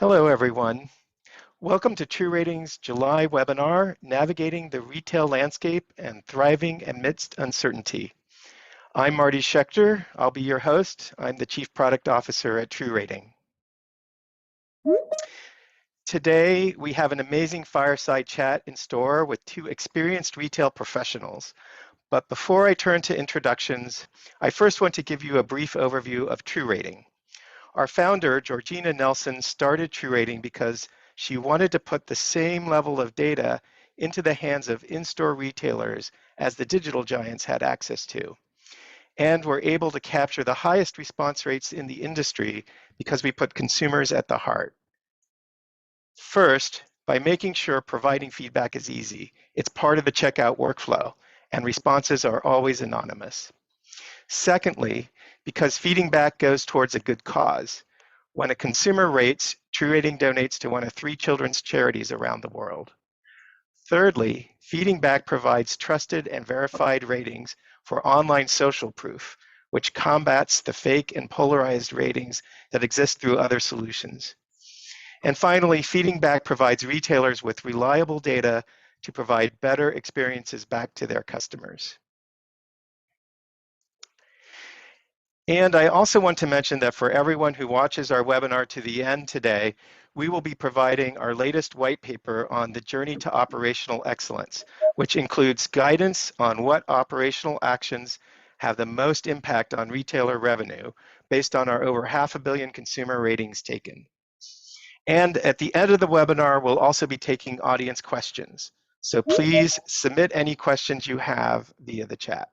Hello, everyone. Welcome to TruRating's July webinar, Navigating the Retail Landscape and Thriving Amidst Uncertainty. I'm Marty Schechter. I'll be your host. I'm the Chief Product Officer at TruRating. Today, we have an amazing fireside chat in store with two experienced retail professionals. But before I turn to introductions, I first want to give you a brief overview of TruRating. Our founder, Georgina Nelson, started TruRating because she wanted to put the same level of data into the hands of in-store retailers as the digital giants had access to. And we're able to capture the highest response rates in the industry because we put consumers at the heart. First, by making sure providing feedback is easy. It's part of the checkout workflow, and responses are always anonymous. Secondly, because feeding back goes towards a good cause. When a consumer rates, TruRating donates to one of 3 children's charities around the world. Thirdly, feeding back provides trusted and verified ratings for online social proof, which combats the fake and polarized ratings that exist through other solutions. And finally, feeding back provides retailers with reliable data to provide better experiences back to their customers. And I also want to mention that for everyone who watches our webinar to the end today, we will be providing our latest white paper on the journey to operational excellence, which includes guidance on what operational actions have the most impact on retailer revenue based on our over 500 million consumer ratings taken. And at the end of the webinar, we'll also be taking audience questions. So please submit any questions you have via the chat.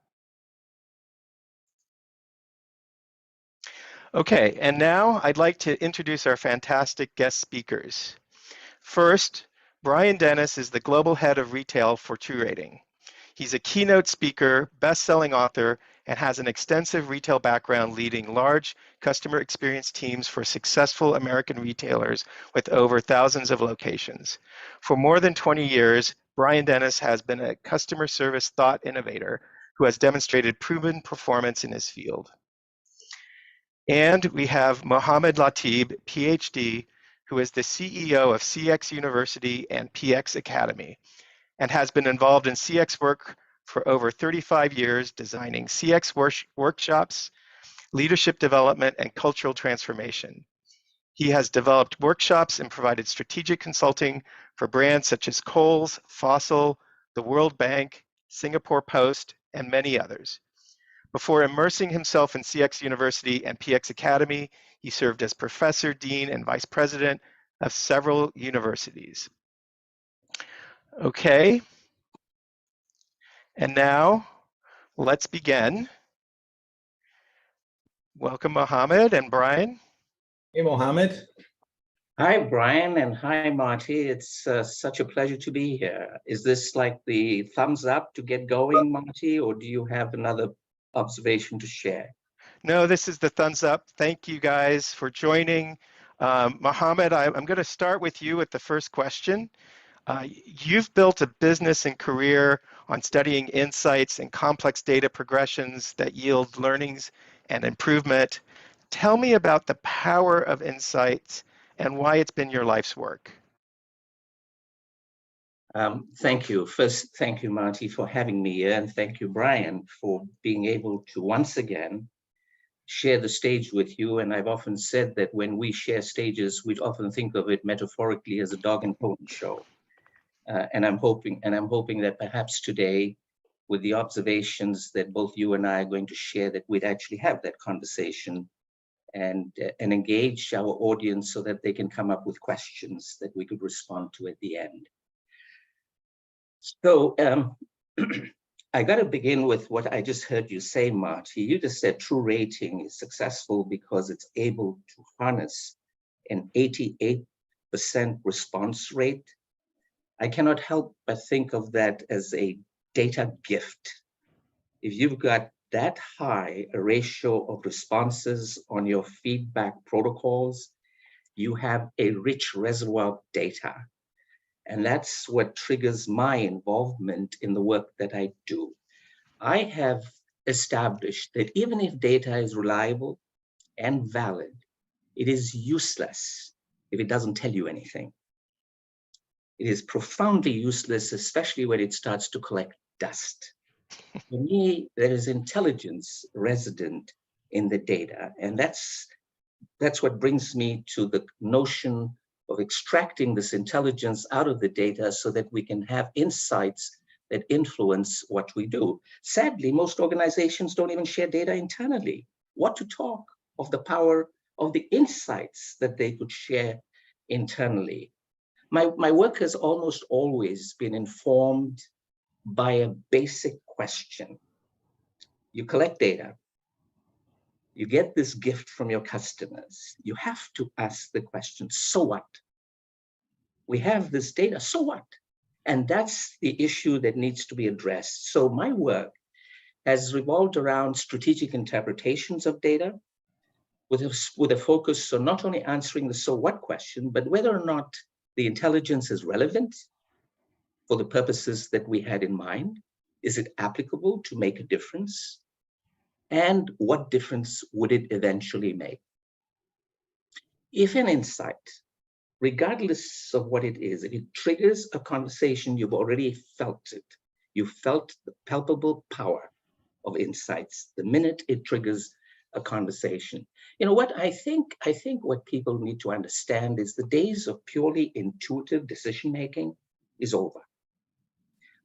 Okay, and now I'd like to introduce our fantastic guest speakers. First, Brian Dennis is the Global Head of Retail for TruRating. He's a keynote speaker, best-selling author, and has an extensive retail background leading large customer experience teams for successful American retailers with over thousands of locations. For more than 20 years, Brian Dennis has been a customer service thought innovator who has demonstrated proven performance in his field. And we have Mohamed Latib, PhD, who is the CEO of CX University and PX Academy, and has been involved in CX work for over 35 years, designing CX workshops, leadership development, and cultural transformation. He has developed workshops and provided strategic consulting for brands such as Kohl's, Fossil, the World Bank, Singapore Post, and many others. Before immersing himself in CX University and PX Academy, he served as professor, dean, and vice president of several universities. Okay, and now let's begin. Welcome, Mohamed and Brian. Hey, Mohamed. Hi, Brian, and hi, Marty. It's such a pleasure to be here. Is this like the thumbs up to get going, Marty, or do you have another observation to share? No, this is the thumbs up. Thank you guys for joining. Mohamed, I'm going to start with you with the first question. You've built a business and career on studying insights and complex data progressions that yield learnings and improvement. Tell me about the power of insights and why it's been your life's work. Thank you. First, thank you, Marty, for having me here, and thank you, Brian, for being able to once again share the stage with you. And I've often said that when we share stages, we often think of it metaphorically as a dog and pony show. And I'm hoping that perhaps today, with the observations that both you and I are going to share, that we'd actually have that conversation and engage our audience so that they can come up with questions that we could respond to at the end. So I got to begin with what I just heard you say, Marty. You just said TruRating is successful because it's able to harness an 88% response rate. I cannot help but think of that as a data gift. If you've got that high a ratio of responses on your feedback protocols, you have a rich reservoir of data. And that's what triggers my involvement in the work that I do. I have established that even if data is reliable and valid, it is useless if it doesn't tell you anything. It is profoundly useless, especially when it starts to collect dust. For me, there is intelligence resident in the data, and that's what brings me to the notion of extracting this intelligence out of the data so that we can have insights that influence what we do. Sadly, most organizations don't even share data internally. What to talk of the power of the insights that they could share internally. My work has almost always been informed by a basic question. You collect data, you get this gift from your customers. You have to ask the question, so what? We have this data, so what? And that's the issue that needs to be addressed. So my work has revolved around strategic interpretations of data with a focus on not only answering the so what question, but whether or not the intelligence is relevant for the purposes that we had in mind. Is it applicable to make a difference? And what difference would it eventually make? If an insight, regardless of what it is, if it triggers a conversation, you've already felt it. You felt the palpable power of insights the minute it triggers a conversation. You know what I think what people need to understand is the days of purely intuitive decision-making is over.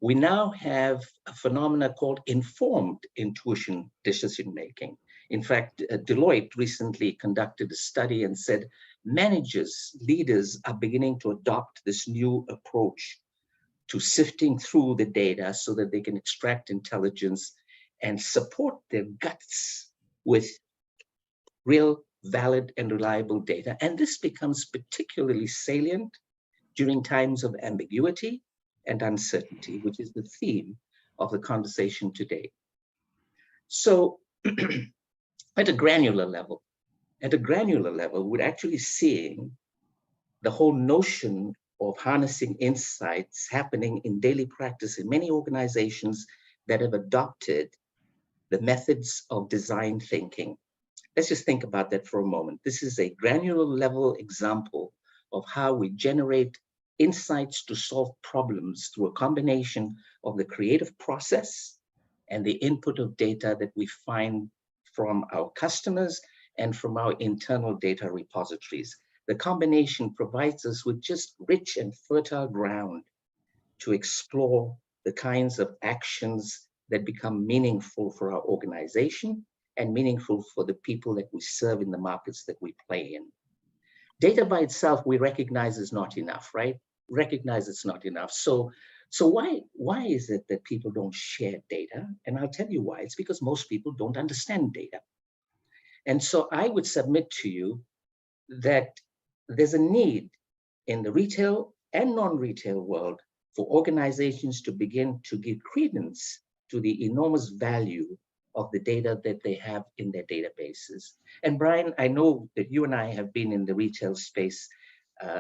We now have a phenomena called informed intuition decision-making. In fact, Deloitte recently conducted a study and said managers, leaders are beginning to adopt this new approach to sifting through the data so that they can extract intelligence and support their guts with real, valid, and reliable data. And this becomes particularly salient during times of ambiguity and uncertainty, which is the theme of the conversation today. So at a granular level, we're actually seeing the whole notion of harnessing insights happening in daily practice in many organizations that have adopted the methods of design thinking. Let's just think about that for a moment. This is a granular level example of how we generate insights to solve problems through a combination of the creative process and the input of data that we find from our customers and from our internal data repositories. The combination provides us with just rich and fertile ground to explore the kinds of actions that become meaningful for our organization and meaningful for the people that we serve in the markets that we play in. Data by itself, we recognize is not enough, right? Recognize it's not enough. So why is it that people don't share data? And I'll tell you why. It's because most people don't understand data. And so I would submit to you that there's a need in the retail and non-retail world for organizations to begin to give credence to the enormous value of the data that they have in their databases. And Brian, I know that you and I have been in the retail space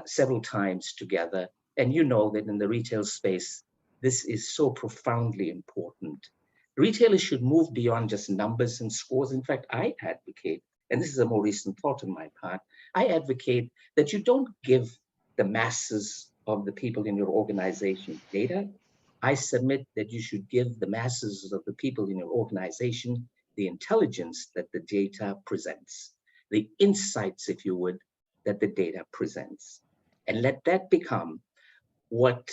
several times together, and you know that in the retail space, this is so profoundly important. Retailers should move beyond just numbers and scores. In fact, I advocate, and this is a more recent thought on my part, I advocate that you don't give the masses of the people in your organization data. I submit that you should give the masses of the people in your organization the intelligence that the data presents, the insights, if you would, that the data presents. And let that become what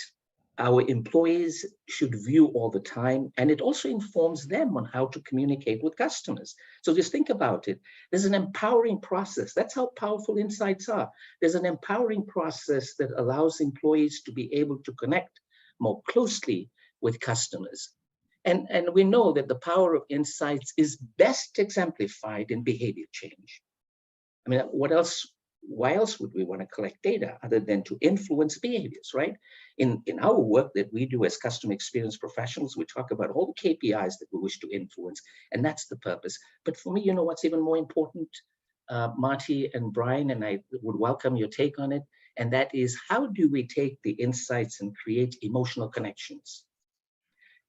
our employees should view all the time. And it also informs them on how to communicate with customers. So just think about it. There's an empowering process. That's how powerful insights are. There's an empowering process that allows employees to be able to connect more closely with customers. And we know that the power of insights is best exemplified in behavior change. I mean, why else would we want to collect data other than to influence behaviors, right? In our work that we do as customer experience professionals, we talk about all the KPIs that we wish to influence, and that's the purpose. But for me, you know what's even more important, Marty and Brian, and I would welcome your take on it, and that is, how do we take the insights and create emotional connections?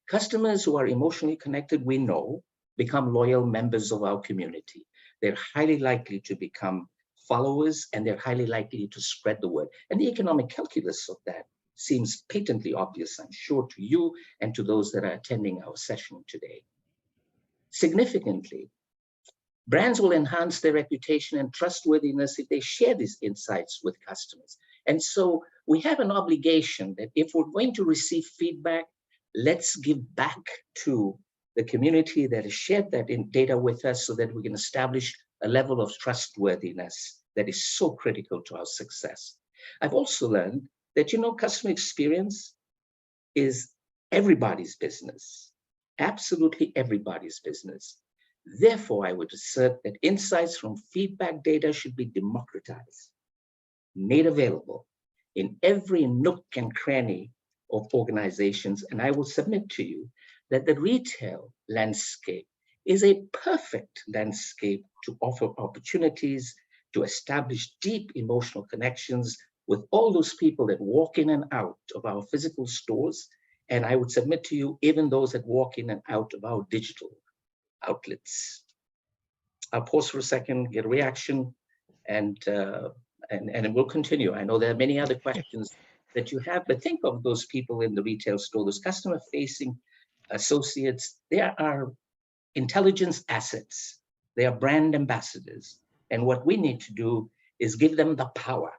Customers who are emotionally connected, we know, become loyal members of our community. They're highly likely to become followers, and they're highly likely to spread the word. And the economic calculus of that seems patently obvious, I'm sure, to you and to those that are attending our session today. Significantly, brands will enhance their reputation and trustworthiness if they share these insights with customers. And so we have an obligation that if we're going to receive feedback, let's give back to the community that has shared that data with us so that we can establish a level of trustworthiness that is so critical to our success. I've also learned that, customer experience is everybody's business, absolutely everybody's business. Therefore, I would assert that insights from feedback data should be democratized, made available in every nook and cranny of organizations. And I will submit to you that the retail landscape is a perfect landscape to offer opportunities to establish deep emotional connections with all those people that walk in and out of our physical stores. And I would submit to you, even those that walk in and out of our digital outlets. I'll pause for a second, get a reaction, and we'll continue. I know there are many other questions that you have, but think of those people in the retail store, those customer-facing associates. They are intelligence assets. They are brand ambassadors. And what we need to do is give them the power,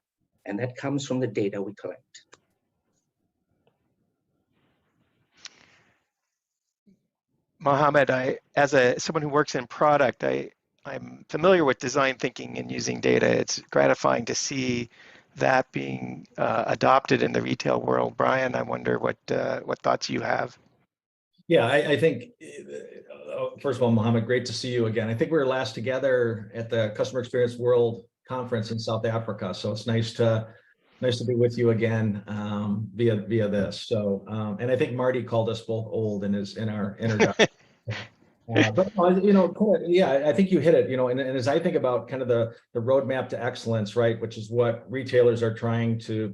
and that comes from the data we collect. Mohamed, as someone who works in product, I'm familiar with design thinking and using data. It's gratifying to see that being adopted in the retail world. Brian, I wonder what thoughts you have. Yeah, I think, first of all, Mohamed, great to see you again. I think we were last together at the Customer Experience World Conference in South Africa, so it's nice to be with you again via this. So, and I think Marty called us both old in our introduction. But yeah, I think you hit it. And as I think about kind of the roadmap to excellence, right, which is what retailers are trying to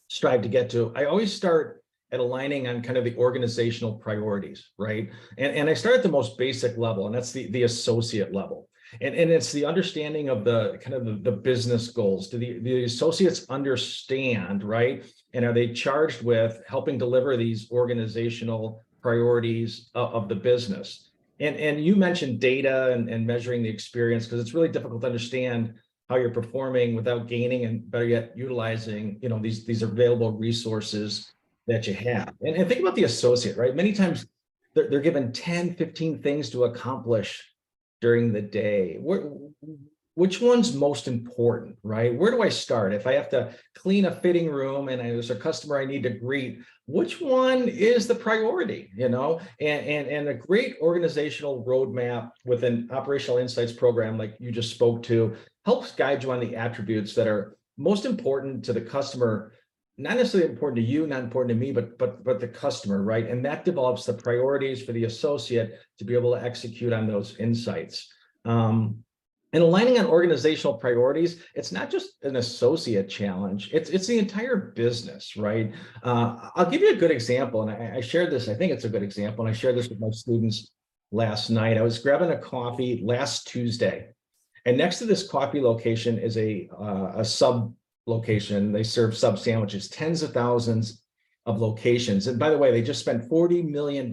strive to get to, I always start at aligning on kind of the organizational priorities, right? And I start at the most basic level, and that's the associate level. And it's the understanding of the kind of the business goals. Do the associates understand, right? And are they charged with helping deliver these organizational priorities of the business? And you mentioned data and measuring the experience, because it's really difficult to understand how you're performing without gaining and better yet utilizing, these available resources that you have. And think about the associate, right? Many times they're given 10, 15 things to accomplish during the day. Which one's most important, right? Where do I start? If I have to clean a fitting room and there's a customer I need to greet, which one is the priority, And a great organizational roadmap with an operational insights program like you just spoke to helps guide you on the attributes that are most important to the customer, not necessarily important to you, not important to me, but the customer, right? And that develops the priorities for the associate to be able to execute on those insights. And aligning on organizational priorities, it's not just an associate challenge, it's the entire business, right? I'll give you a good example, and I shared this, I think it's a good example, and I shared this with my students last night. I was grabbing a coffee last Tuesday, and next to this coffee location is a sub location. They serve sub sandwiches, tens of thousands of locations. And by the way, they just spent $40 million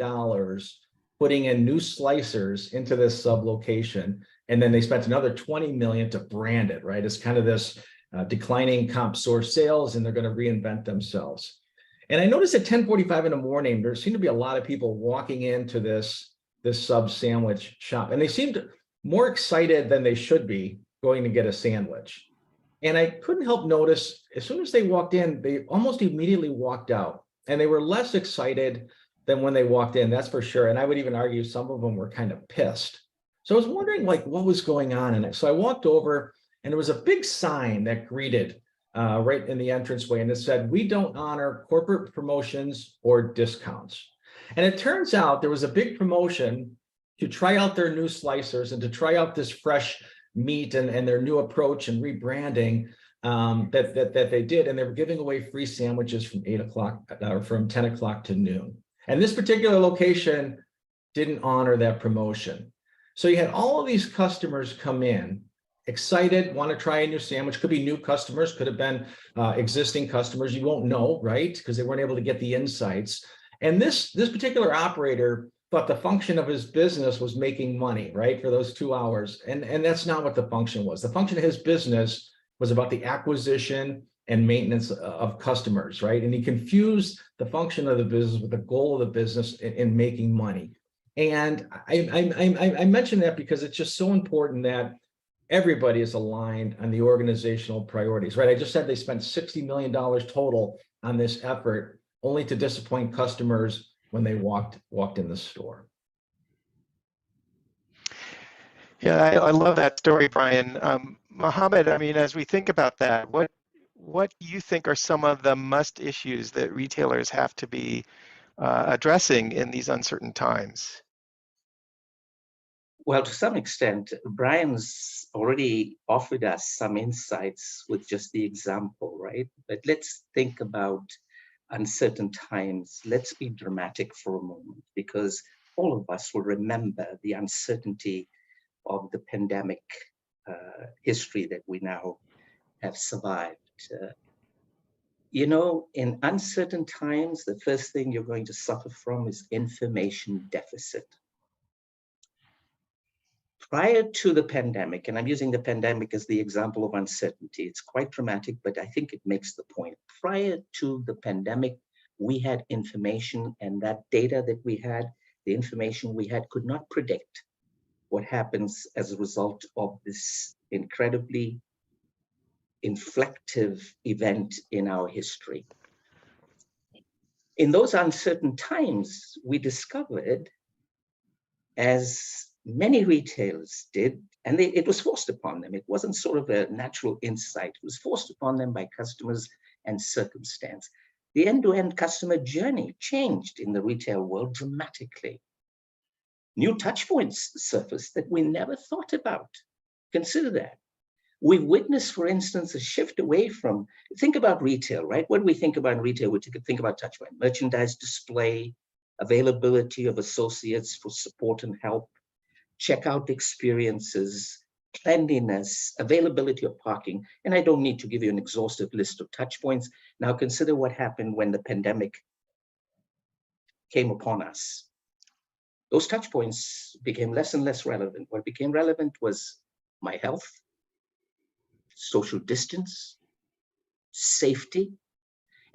putting in new slicers into this sub location. And then they spent another 20 million to brand it, right? It's kind of this declining comp store sales, and they're going to reinvent themselves. And I noticed at 10:45 in the morning, there seemed to be a lot of people walking into this sub sandwich shop, and they seemed more excited than they should be going to get a sandwich. And I couldn't help notice, as soon as they walked in, they almost immediately walked out, and they were less excited than when they walked in, that's for sure. And I would even argue some of them were kind of pissed. So I was wondering what was going on in it. So I walked over, and there was a big sign that greeted right in the entranceway, and it said, "We don't honor corporate promotions or discounts." And it turns out there was a big promotion to try out their new slicers and to try out this fresh meat and their new approach and rebranding that they did. And they were giving away free sandwiches from 8 o'clock or from 10 o'clock to noon. And this particular location didn't honor that promotion. So you had all of these customers come in, excited, want to try a new sandwich. Could be new customers, could have been existing customers. You won't know, right? Because they weren't able to get the insights. And this particular operator thought the function of his business was making money, right, for those 2 hours. And that's not what the function was. The function of his business was about the acquisition and maintenance of customers, right? And he confused the function of the business with the goal of the business in making money. And I mention that because it's just so important that everybody is aligned on the organizational priorities, right? I just said they spent $60 million total on this effort, only to disappoint customers when they walked in the store. Yeah, I love that story, Brian. Mohamed, I mean, as we think about that, what do you think are some of the must issues that retailers have to be addressing in these uncertain times? Well, to some extent, Brian's already offered us some insights with just the example, right? But let's think about uncertain times. Let's be dramatic for a moment, because all of us will remember the uncertainty of the pandemic history that we now have survived. You know, in uncertain times, the first thing you're going to suffer from is information deficit. Prior to the pandemic, and I'm using the pandemic as the example of uncertainty, it's quite dramatic, but I think it makes the point. Prior to the pandemic, we had information, and that data that we had, the information we had, could not predict what happens as a result of this incredibly inflective event in our history. In those uncertain times, we discovered, as many retailers did, and it was forced upon them. It wasn't sort of a natural insight. It was forced upon them by customers and circumstance. The end-to-end customer journey changed in the retail world dramatically. New touch points surfaced that we never thought about. Consider that. We witnessed, for instance, a shift away from, think about retail, right? What do we think about in retail? We think about touch point, merchandise display, availability of associates for support and help, checkout experiences, cleanliness, availability of parking. And I don't need to give you an exhaustive list of touch points. Now consider what happened when the pandemic came upon us. Those touch points became less and less relevant. What became relevant was my health, social distance, safety.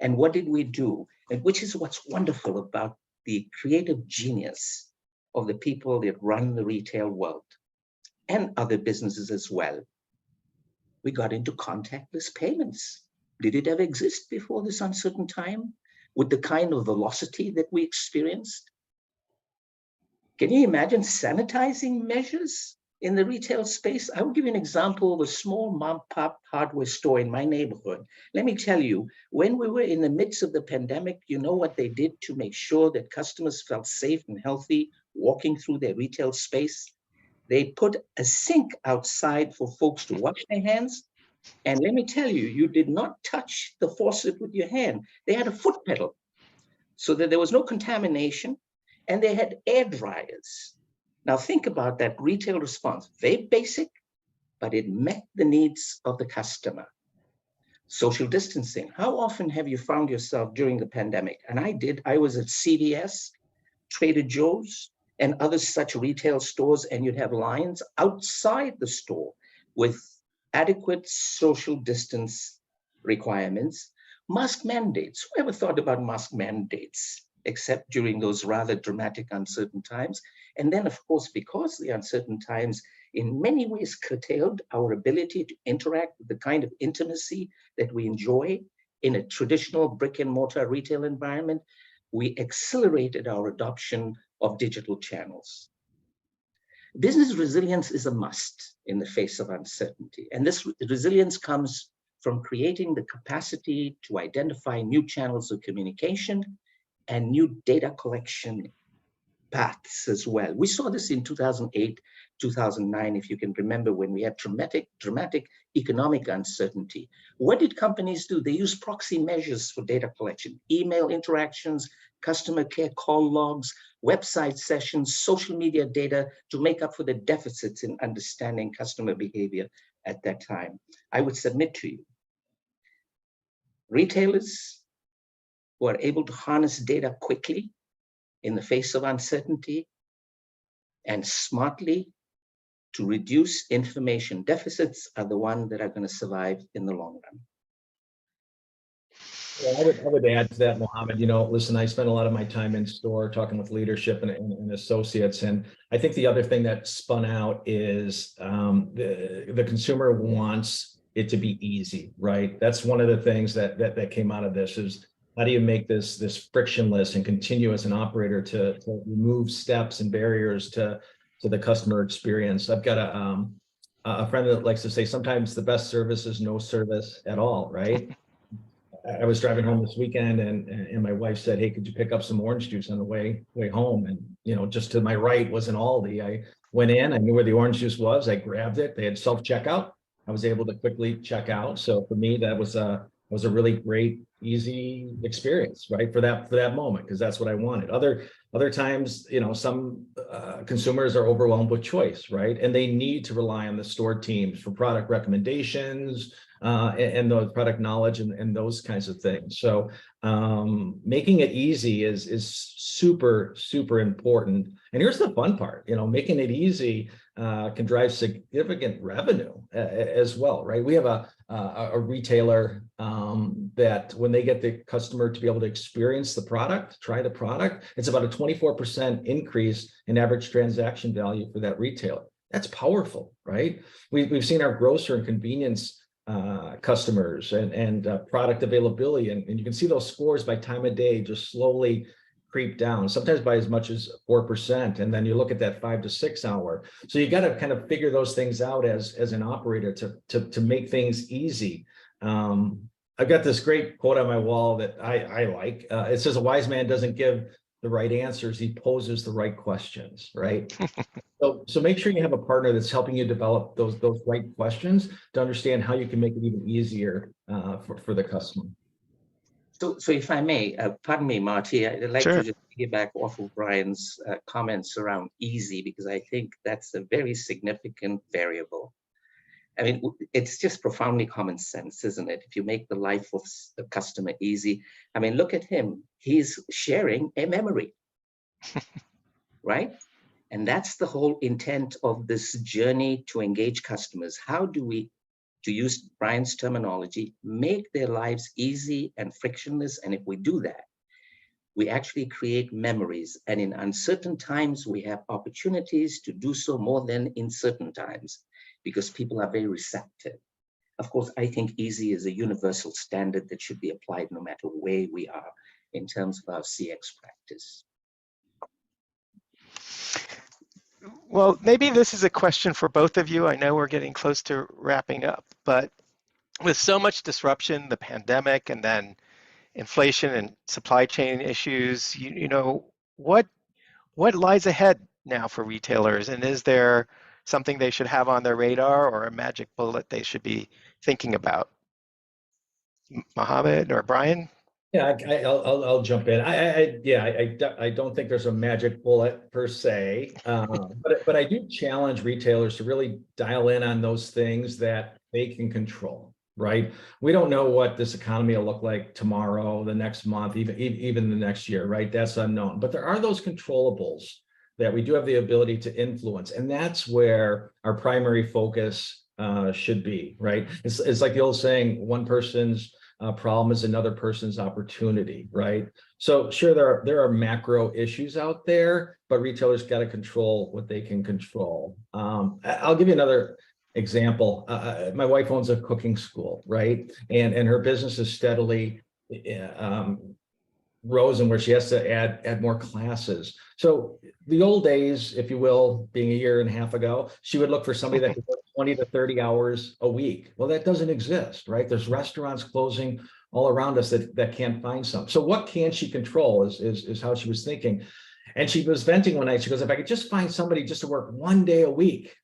And what did we do? And which is what's wonderful about the creative genius of the people that run the retail world and other businesses as well. We got into contactless payments. Did it ever exist before this uncertain time with the kind of velocity that we experienced? Can you imagine sanitizing measures in the retail space? I will give you an example of a small mom-pop hardware store in my neighborhood. Let me tell you, when we were in the midst of the pandemic, you know what they did to make sure that customers felt safe and healthy walking through their retail space? They put a sink outside for folks to wash their hands. And let me tell you, you did not touch the faucet with your hand. They had a foot pedal so that there was no contamination, and they had air dryers. Now think about that retail response. Very basic, but it met the needs of the customer. Social distancing. How often have you found yourself during the pandemic? And I did. I was at CVS, Trader Joe's, and other such retail stores, and you'd have lines outside the store with adequate social distance requirements. Mask mandates. Who ever thought about mask mandates, except during those rather dramatic, uncertain times? And then, of course, because the uncertain times in many ways curtailed our ability to interact with the kind of intimacy that we enjoy in a traditional brick and mortar retail environment, we accelerated our adoption of digital channels. Business resilience is a must in the face of uncertainty. And this resilience comes from creating the capacity to identify new channels of communication and new data collection paths as well. We saw this in 2008, 2009, if you can remember, when we had dramatic economic uncertainty. What did companies do? They used proxy measures for data collection, email interactions, customer care call logs, website sessions, social media data to make up for the deficits in understanding customer behavior at that time. I would submit to you, retailers who are able to harness data quickly in the face of uncertainty and smartly to reduce information deficits are the ones that are going to survive in the long run. Well, I would add to that, Mohammed, listen, I spend a lot of my time in store talking with leadership and associates. And I think the other thing that spun out is the consumer wants it to be easy, right? That's one of the things that came out of this is how do you make this frictionless and continue as an operator to remove steps and barriers to the customer experience. I've got a friend that likes to say sometimes the best service is no service at all, right? I was driving home this weekend and my wife said, hey, could you pick up some orange juice on the way home? And, just to my right was an Aldi. I went in, I knew where the orange juice was. I grabbed it. They had self-checkout. I was able to quickly check out. So for me, that was a really great, easy experience, right? For that moment, because that's what I wanted. Other times, some consumers are overwhelmed with choice, right? And they need to rely on the store teams for product recommendations, and the product knowledge and those kinds of things. So making it easy is super, super important. And here's the fun part, making it easy can drive significant revenue as well, right? We have a retailer that when they get the customer to be able to experience the product, try the product, it's about a 24% increase in average transaction value for that retailer. That's powerful, right? We've seen our grocer and convenience customers and product availability, and you can see those scores by time of day just slowly creep down, sometimes by as much as 4%. And then you look at that 5 to 6 hour. So you got to kind of figure those things out as an operator to make things easy. I've got this great quote on my wall that I like. It says, a wise man doesn't give the right answers, he poses the right questions, right? So make sure you have a partner that's helping you develop those right questions to understand how you can make it even easier for the customer. So if I may, pardon me, Marty, I'd like Sure. to just piggyback off of Brian's comments around easy, because I think that's a very significant variable. I mean, it's just profoundly common sense, isn't it? If you make the life of the customer easy, I mean, look at him. He's sharing a memory, right? And that's the whole intent of this journey to engage customers. How do we, to use Brian's terminology, make their lives easy and frictionless? And if we do that, we actually create memories. And in uncertain times, we have opportunities to do so more than in certain times, because people are very receptive. Of course, I think easy is a universal standard that should be applied no matter where we are in terms of our CX practice. Well, maybe this is a question for both of you. I know we're getting close to wrapping up, but with so much disruption, the pandemic, and then inflation and supply chain issues, what lies ahead now for retailers? And is there something they should have on their radar or a magic bullet they should be thinking about? Mohamed or Brian? Yeah, I'll jump in. I don't think there's a magic bullet per se, but I do challenge retailers to really dial in on those things that they can control. Right? We don't know what this economy will look like tomorrow, the next month, even the next year. Right? That's unknown. But there are those controllables that we do have the ability to influence, and that's where our primary focus should be. Right? It's like the old saying: one person's problem is another person's opportunity, right? So sure, there are macro issues out there, but retailers got to control what they can control. I'll give you another example. My wife owns a cooking school, right? And her business is steadily risen where she has to add more classes. So the old days, if you will, being a year and a half ago, she would look for somebody that could work 20 to 30 hours a week. Well, that doesn't exist, right? There's restaurants closing all around us that can't find some. So what can she control is how she was thinking. And she was venting one night. She goes, if I could just find somebody just to work 1 day a week.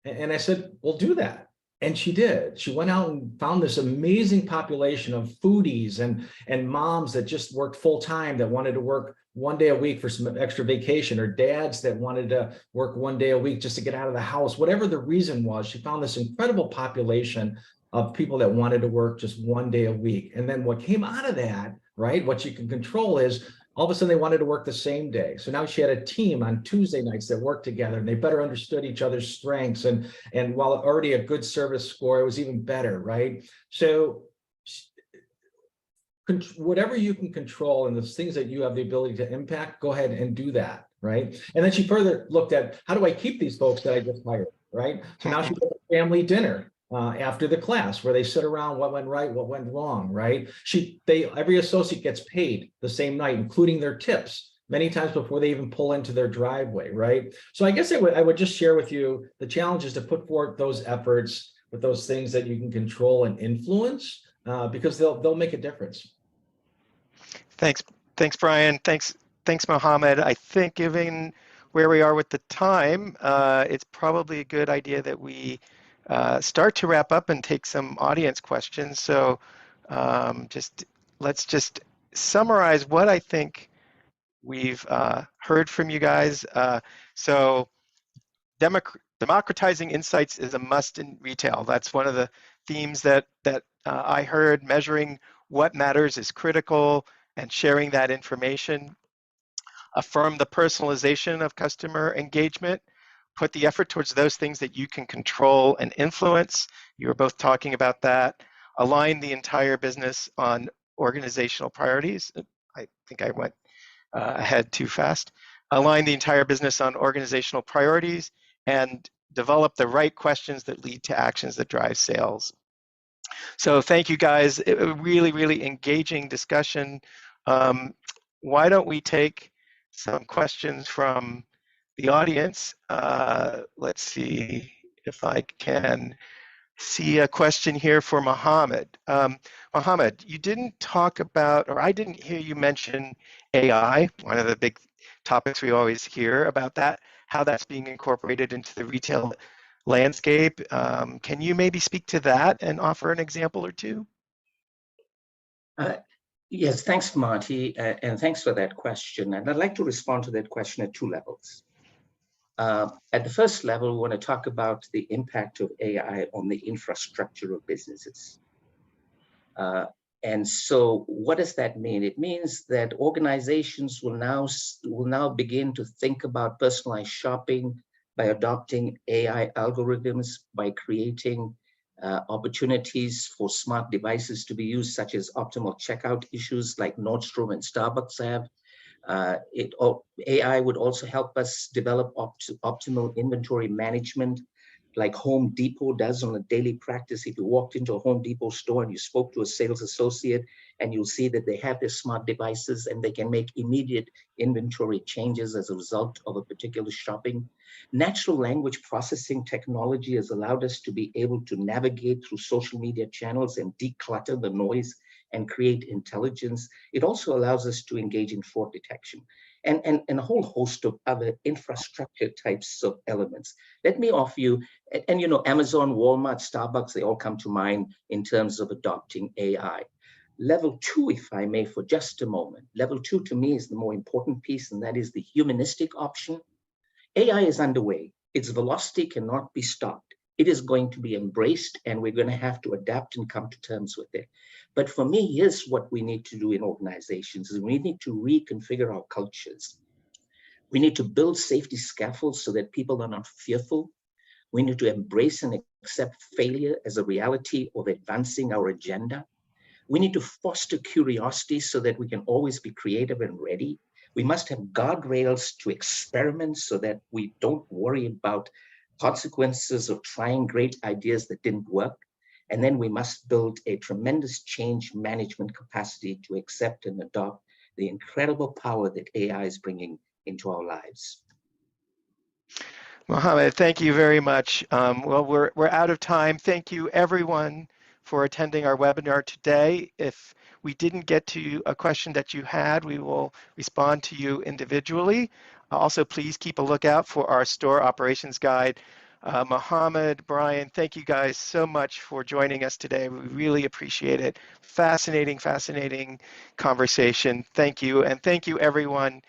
And I said, well, do that. And she did. She went out and found this amazing population of foodies and moms that just worked full time, that wanted to work 1 day a week for some extra vacation, or dads that wanted to work 1 day a week just to get out of the house. Whatever the reason was, she found this incredible population of people that wanted to work just 1 day a week. And then what came out of that, right, what you can control is all of a sudden they wanted to work the same day. So now she had a team on Tuesday nights that worked together, and they better understood each other's strengths. And while already a good service score, it was even better, right? So whatever you can control and the things that you have the ability to impact, go ahead and do that, right? And then she further looked at, how do I keep these folks that I just hired, right? So now she does a family dinner after the class where they sit around, what went right, what went wrong, right? Every associate gets paid the same night, including their tips, many times before they even pull into their driveway, right? So I guess I would just share with you the challenge is to put forth those efforts with those things that you can control and influence, because they'll make a difference. Thanks, Brian. Thanks, Mohamed. I think given where we are with the time, it's probably a good idea that we start to wrap up and take some audience questions. So let's just summarize what I think we've heard from you guys. So democratizing insights is a must in retail. That's one of the themes that I heard. Measuring what matters is critical, and sharing that information. Affirm the personalization of customer engagement. Put the effort towards those things that you can control and influence. You were both talking about that. Align the entire business on organizational priorities. I think I went ahead too fast. Align the entire business on organizational priorities and develop the right questions that lead to actions that drive sales. So thank you guys. A really, really engaging discussion. Why don't we take some questions from the audience? Let's see if I can see a question here for Mohamed. Mohamed, you didn't talk about, or I didn't hear you mention AI, one of the big topics we always hear about that, how that's being incorporated into the retail landscape. Can you maybe speak to that and offer an example or two? Yes, thanks, Marty, and thanks for that question. And I'd like to respond to that question at two levels. At the first level, we want to talk about the impact of AI on the infrastructure of businesses. And so what does that mean? It means that organizations will now begin to think about personalized shopping by adopting AI algorithms, by creating opportunities for smart devices to be used, such as optimal checkout issues like Nordstrom and Starbucks have. AI would also help us develop optimal inventory management, like Home Depot does on a daily practice. If you walked into a Home Depot store and you spoke to a sales associate, and you'll see that they have their smart devices and they can make immediate inventory changes as a result of a particular shopping. Natural language processing technology has allowed us to be able to navigate through social media channels and declutter the noise and create intelligence. It also allows us to engage in fraud detection and a whole host of other infrastructure types of elements. Let me offer you, and you know, Amazon, Walmart, Starbucks, they all come to mind in terms of adopting AI. Level 2, if I may, for just a moment. Level 2 to me is the more important piece, and that is the humanistic option. AI is underway. Its velocity cannot be stopped. It is going to be embraced, and we're going to have to adapt and come to terms with it. But for me, here's what we need to do in organizations: is we need to reconfigure our cultures. We need to build safety scaffolds so that people are not fearful. We need to embrace and accept failure as a reality of advancing our agenda. We need to foster curiosity so that we can always be creative and ready. We must have guardrails to experiment so that we don't worry about consequences of trying great ideas that didn't work. And then we must build a tremendous change management capacity to accept and adopt the incredible power that AI is bringing into our lives. Mohamed, thank you very much. Well, we're out of time. Thank you, everyone, for attending our webinar today. If we didn't get to a question that you had, we will respond to you individually. Also, please keep a lookout for our store operations guide Mohamed, Brian, thank you guys so much for joining us today. We really appreciate it. Fascinating, fascinating conversation. Thank you. And thank you, everyone